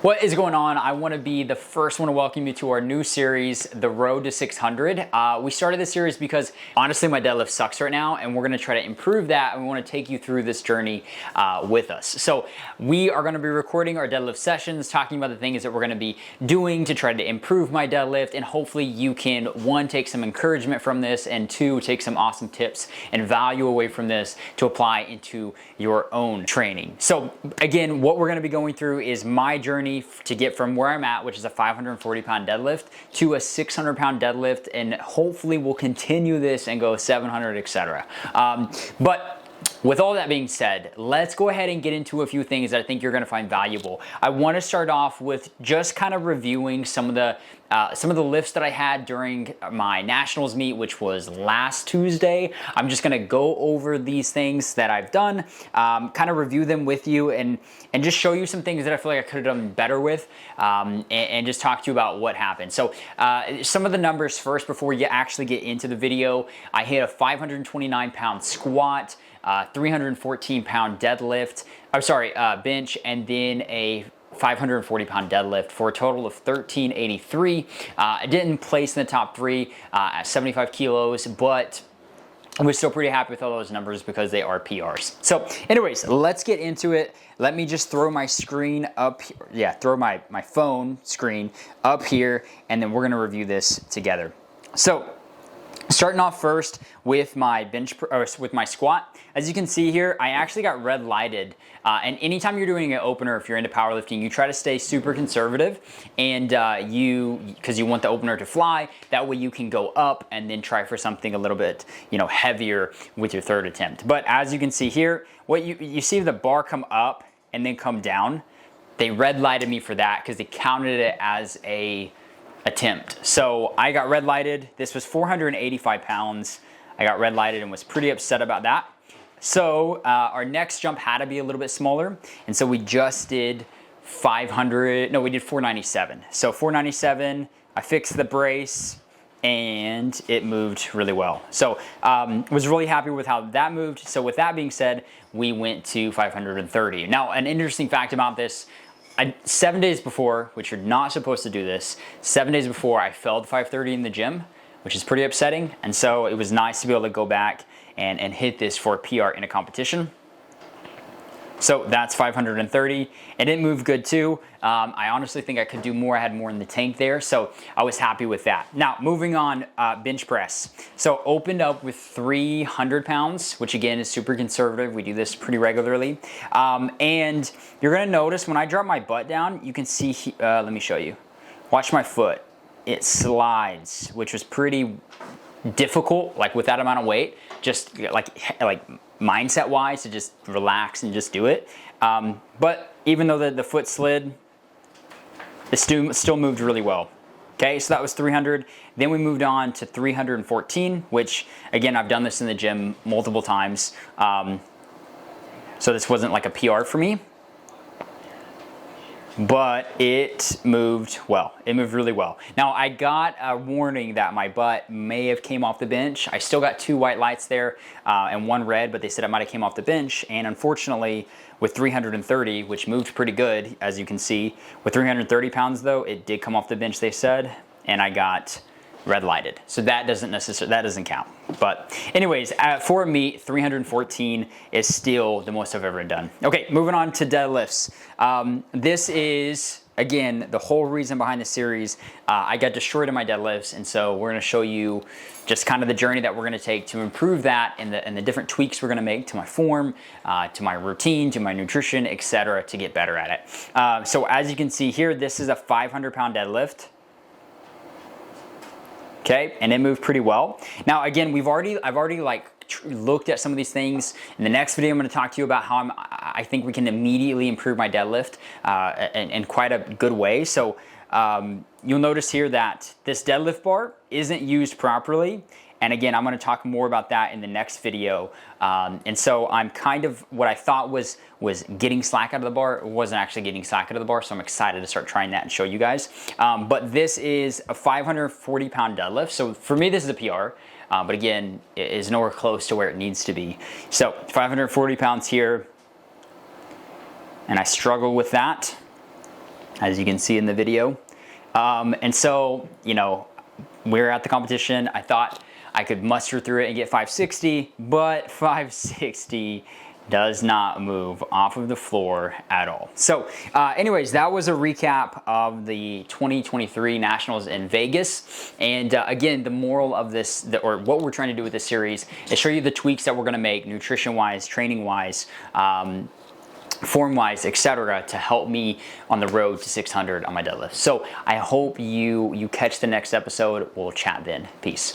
What is going on? I want to be the first one to welcome you to our new series, The Road to 600. We started this series because honestly my deadlift sucks right now, and we're going to try to improve that, and we want to take you through this journey with us. So we are going to be recording our deadlift sessions, talking about the things that we're going to be doing to try to improve my deadlift, and hopefully you can, one, take some encouragement from this, and two, take some awesome tips and value away from this to apply into your own training. So again, what we're going to be going through is my journey to get from where I'm at, which is a 540 pound deadlift, to a 600 pound deadlift, and hopefully we'll continue this and go 700, etc. But with all that being said, let's go ahead and get into a few things that I think you're going to find valuable. I want to start off with just kind of reviewing some of the lifts that I had during my nationals meet, which was last Tuesday. I'm just going to go over these things that I've done, kind of review them with you, and just show you some things that I feel like I could have done better with, and just talk to you about what happened. So some of the numbers first before you actually get into the video. I hit a 529 pound squat, 314 pound deadlift, bench, and then a 540 pound deadlift for a total of 1383. I didn't place in the top three at 75 kilos, but I was still pretty happy with all those numbers because they are PRs. So anyways, let's get into it. Let me just throw my screen up here. Yeah, throw my phone screen up here, and then we're gonna review this together. So starting off first with my with my squat. As you can see here, I actually got red lighted. And anytime you're doing an opener, if you're into powerlifting, you try to stay super conservative, and because you want the opener to fly. That way you can go up and then try for something a little bit, heavier with your third attempt. But as you can see here, what you see the bar come up and then come down. They red lighted me for that because they counted it as a attempt. So I got red lighted. This was 485 pounds. I got red lighted and was pretty upset about that. So our next jump had to be a little bit smaller, and so we just did 497. So 497, I fixed the brace, and it moved really well. So was really happy with how that moved. So with that being said, we went to 530. Now, an interesting fact about this, 7 days before, which you're not supposed to do this, 7 days before I failed 530 in the gym, which is pretty upsetting. And so it was nice to be able to go back and hit this for a PR in a competition. So that's 530. It didn't move good too. I honestly think I could do more. I had more in the tank there, so I was happy with that. Now, moving on, bench press. So opened up with 300 pounds, which again is super conservative. We do this pretty regularly. And you're gonna notice when I drop my butt down, you can see, let me show you. Watch my foot. It slides, which was pretty difficult, like with that amount of weight, just like mindset wise, to just relax and just do it. But even though the foot slid, it still moved really well. Okay, so that was 300. Then we moved on to 314, which again, I've done this in the gym multiple times. So this wasn't like a PR for me, but it moved well. It moved really well. Now, I got a warning that my butt may have came off the bench. I still got 2 white lights there and 1 red, but they said it might have came off the bench. And unfortunately, with 330, which moved pretty good, as you can see, with 330 pounds though, it did come off the bench, they said, and I got red lighted. So that doesn't count. But anyways, for a meet, 314 is still the most I've ever done. Okay, moving on to deadlifts. This is, again, the whole reason behind the series. I got destroyed in my deadlifts, and so we're gonna show you just kind of the journey that we're gonna take to improve that, and the different tweaks we're gonna make to my form, to my routine, to my nutrition, etc., to get better at it. So as you can see here, this is a 500 pound deadlift. Okay, and it moved pretty well. Now, again, I've already looked at some of these things. In the next video, I'm going to talk to you about how I think we can immediately improve my deadlift in quite a good way. So you'll notice here that this deadlift bar isn't used properly. And again, I'm going to talk more about that in the next video. And so I'm kind of, what I thought was getting slack out of the bar, wasn't actually getting slack out of the bar. So I'm excited to start trying that and show you guys. But this is a 540 pound deadlift. So for me, this is a PR. But again, it is nowhere close to where it needs to be. So 540 pounds here. And I struggle with that. as you can see in the video. And so, you know, we're at the competition. I thought I could muster through it and get 560, but 560 does not move off of the floor at all. So anyways, that was a recap of the 2023 Nationals in Vegas. And again, the moral of this, or what we're trying to do with this series, is show you the tweaks that we're gonna make, nutrition-wise, training-wise, form-wise, etc., to help me on the road to 600 on my deadlift. So I hope you catch the next episode. We'll chat then. Peace.